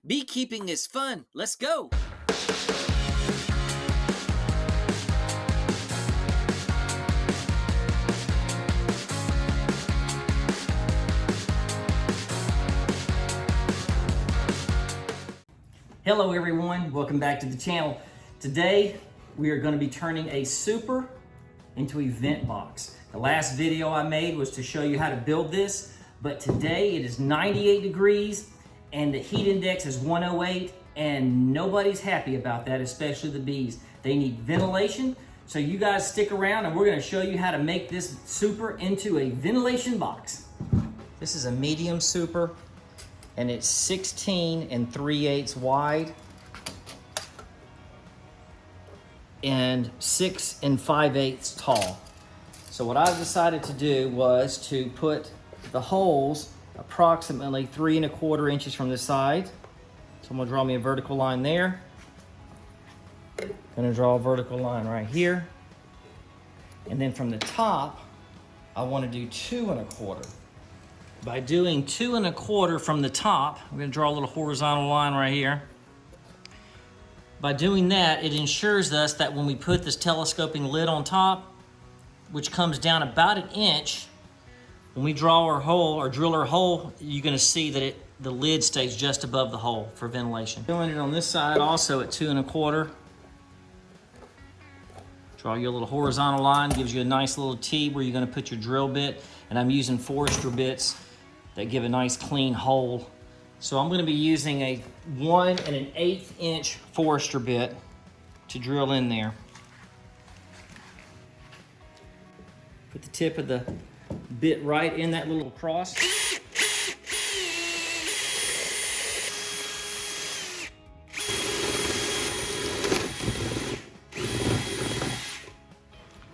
Beekeeping is fun. Let's go. Hello everyone, welcome back to the channel. Today we are going to be turning a super into a vent box. The last video I made was to show you how to build this, but today it is 98 degrees and the heat index is 108 and nobody's happy about that, especially the bees. They need ventilation, so you guys stick around and we're going to show you how to make this super into a ventilation box. This is a medium super and it's 16 3/8 wide and 6 5/8 tall. So what I've decided to do was to put the holes approximately 3 1/4 inches from the side. So I'm gonna draw me a vertical line there. Gonna draw a vertical line right here. And then from the top, I wanna do 2 1/4. By doing 2 1/4 from the top, I'm gonna draw a little horizontal line right here. By doing that, it ensures us that when we put this telescoping lid on top, which comes down about 1 inch, when we draw our hole or drill our hole, you're gonna see that the lid stays just above the hole for ventilation. Doing it on this side also at 2 1/4. Draw your little horizontal line, gives you a nice little T where you're gonna put your drill bit, and I'm using forester bits that give a nice clean hole. So I'm gonna be using a 1 1/8 inch forester bit to drill in there. Put the tip of the bit right in that little cross.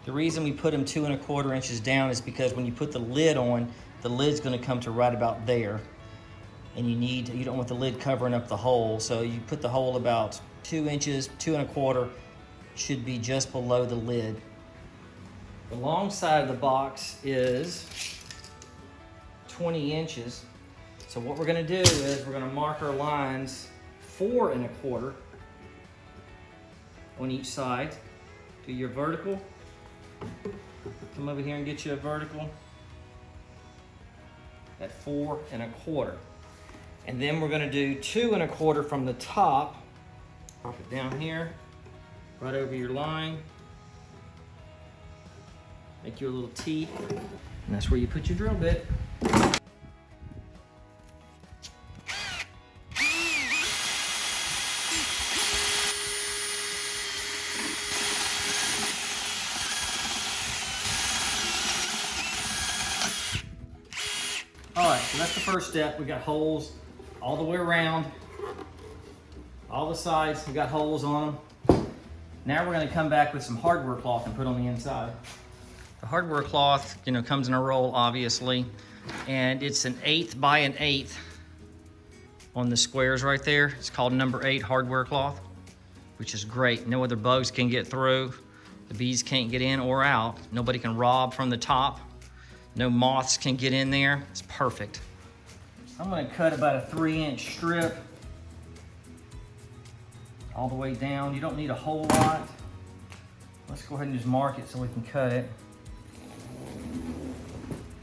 The reason we put them 2 1/4 inches down is because when you put the lid on, the lid's gonna come to right about there. And you don't want the lid covering up the hole. So you put the hole about 2 inches, 2 1/4, should be just below the lid. The long side of the box is 20 inches. So what we're gonna do is we're gonna mark our lines 4 1/4 on each side. Do your vertical. Come over here and get you a vertical at 4 1/4. And then we're gonna do 2 1/4 from the top. Drop it down here, right over your line. Make you a little T, and that's where you put your drill bit. All right, so that's the first step. We got holes all the way around, all the sides, we got holes on them. Now we're gonna come back with some hardware cloth and put on the inside. The hardware cloth, comes in a roll, obviously, and it's 1/8 by 1/8 on the squares right there. It's called number 8 hardware cloth, which is great. No other bugs can get through. The bees can't get in or out. Nobody can rob from the top. No moths can get in there. It's perfect. I'm gonna cut about a 3-inch strip all the way down. You don't need a whole lot. Let's go ahead and just mark it so we can cut it.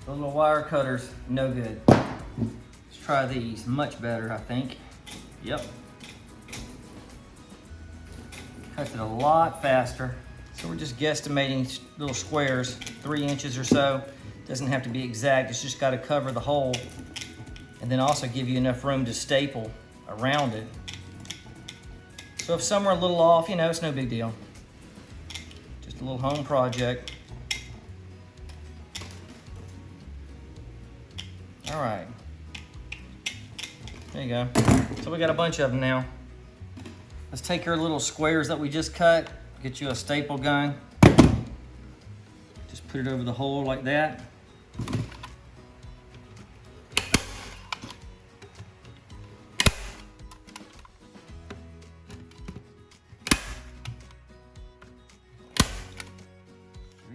The little wire cutters, no good. Let's try these, much better, I think. Yep. Cuts it a lot faster. So we're just guesstimating little squares, 3 inches or so. Doesn't have to be exact, it's just gotta cover the hole and then also give you enough room to staple around it. So if some are a little off, it's no big deal. Just a little home project. All right, there you go. So we got a bunch of them now. Let's take our little squares that we just cut, get you a staple gun. Just put it over the hole like that. There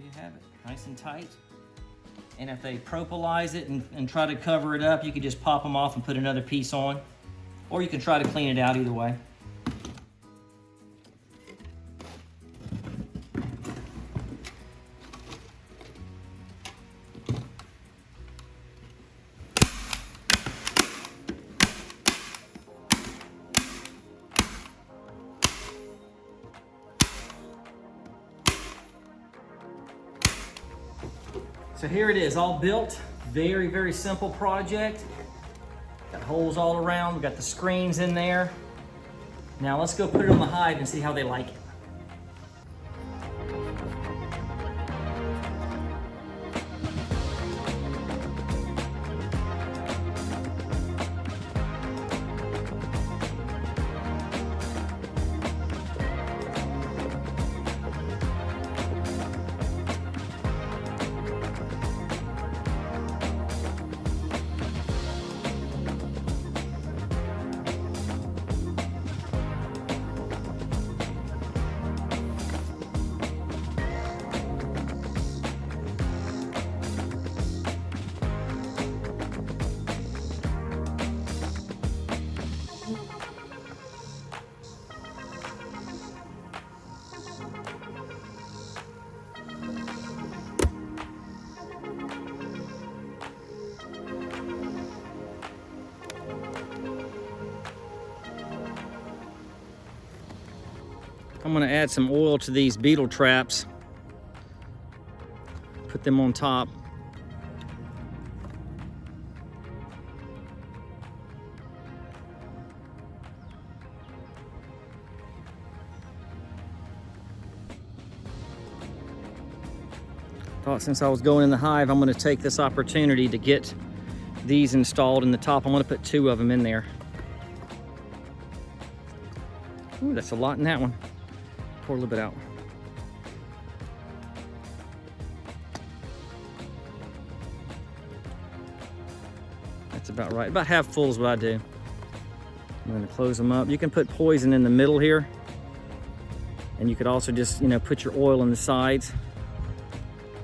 you have it, nice and tight. And if they propolize it and try to cover it up, you could just pop them off and put another piece on. or you can try to clean it out either way. So here it is, all built. Very, very simple project. Got holes all around. We got the screens in there. Now let's go put it on the hive and see how they like it. I'm gonna add some oil to these beetle traps. Put them on top. Thought since I was going in the hive, I'm gonna take this opportunity to get these installed in the top. I'm gonna put 2 of them in there. Ooh, that's a lot in that one. Pour a little bit out. That's about right. About half full is what I do. I'm going to close them up. You can put poison in the middle here, and you could also just, put your oil in the sides.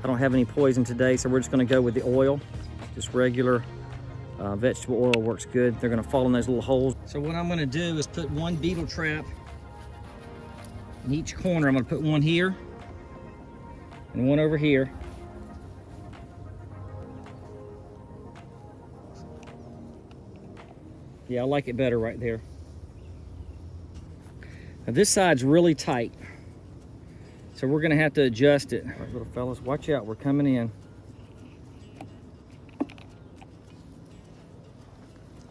I don't have any poison today, so we're just going to go with the oil. Just regular vegetable oil works good. They're going to fall in those little holes. So what I'm going to do is put 1 beetle trap in each corner. I'm going to put 1 here and 1 over here. Yeah, I like it better right there. Now this side's really tight, so we're going to have to adjust it. All right, little fellas, watch out. We're coming in.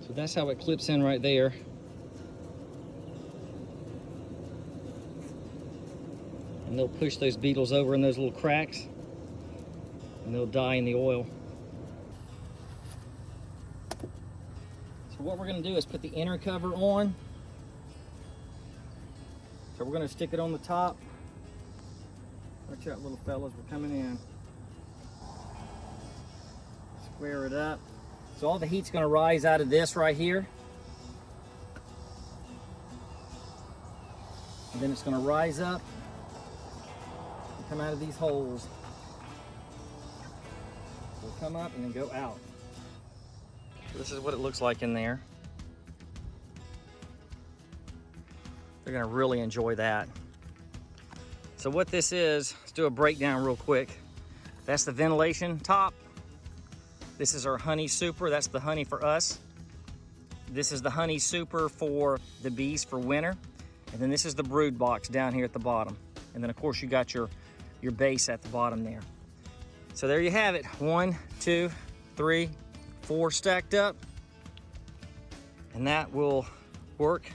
So that's how it clips in right there. And they'll push those beetles over in those little cracks, and they'll die in the oil. So what we're going to do is put the inner cover on. So we're going to stick it on the top. Watch out, little fellas, we're coming in. Square it up. So all the heat's going to rise out of this right here. And then it's going to rise up. Come out of these holes. We'll come up and then go out. So this is what it looks like in there. They're gonna really enjoy that. So what this is, let's do a breakdown real quick. That's the ventilation top. This is our honey super, that's the honey for us. This is the honey super for the bees for winter. And then this is the brood box down here at the bottom. And then of course you got your base at the bottom there. So there you have it. 1, 2, 3, 4 stacked up. And that will work.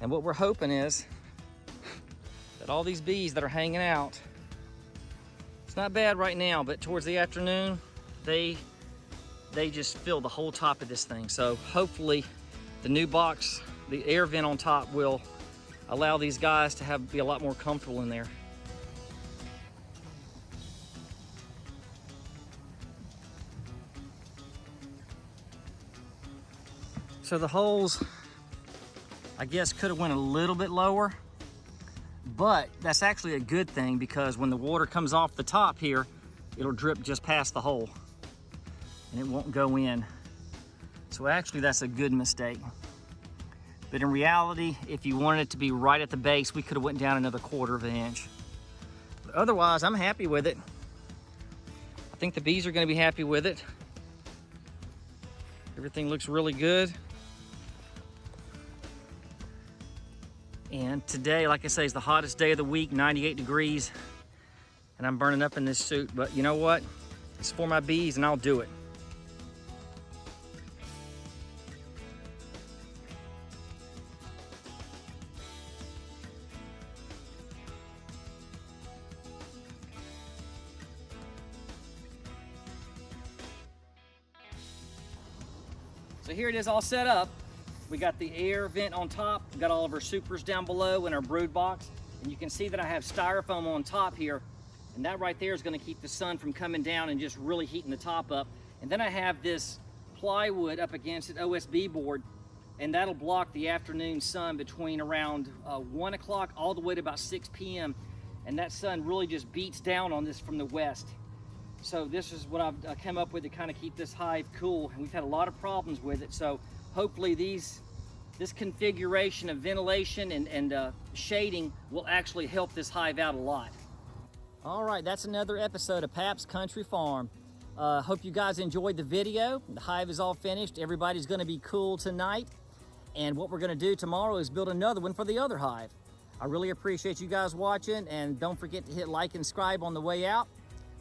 And what we're hoping is that all these bees that are hanging out, it's not bad right now, but towards the afternoon, they just fill the whole top of this thing. So hopefully the new box, the air vent on top will allow these guys to be a lot more comfortable in there. So the holes, I guess, could have went a little bit lower, but that's actually a good thing because when the water comes off the top here, it'll drip just past the hole and it won't go in. So actually that's a good mistake. But in reality, if you wanted it to be right at the base, we could have went down another 1/4 inch. But otherwise, I'm happy with it. I think the bees are going to be happy with it. Everything looks really good. And today, like I say, is the hottest day of the week, 98 degrees. And I'm burning up in this suit, but you know what? It's for my bees and I'll do it. So here it is all set up. We got the air vent on top, we got all of our supers down below in our brood box. And you can see that I have styrofoam on top here. And that right there is gonna keep the sun from coming down and just really heating the top up. And then I have this plywood up against an OSB board, and that'll block the afternoon sun between around 1 o'clock all the way to about 6 p.m. And that sun really just beats down on this from the west. So this is what I've come up with to kind of keep this hive cool. And we've had a lot of problems with it. So hopefully this configuration of ventilation and shading will actually help this hive out a lot. All right, that's another episode of Pap's Country Farm. Hope you guys enjoyed the video. The hive is all finished. Everybody's gonna be cool tonight. And what we're gonna do tomorrow is build another one for the other hive. I really appreciate you guys watching, and don't forget to hit like and subscribe on the way out.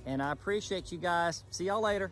And I appreciate you guys. See y'all later.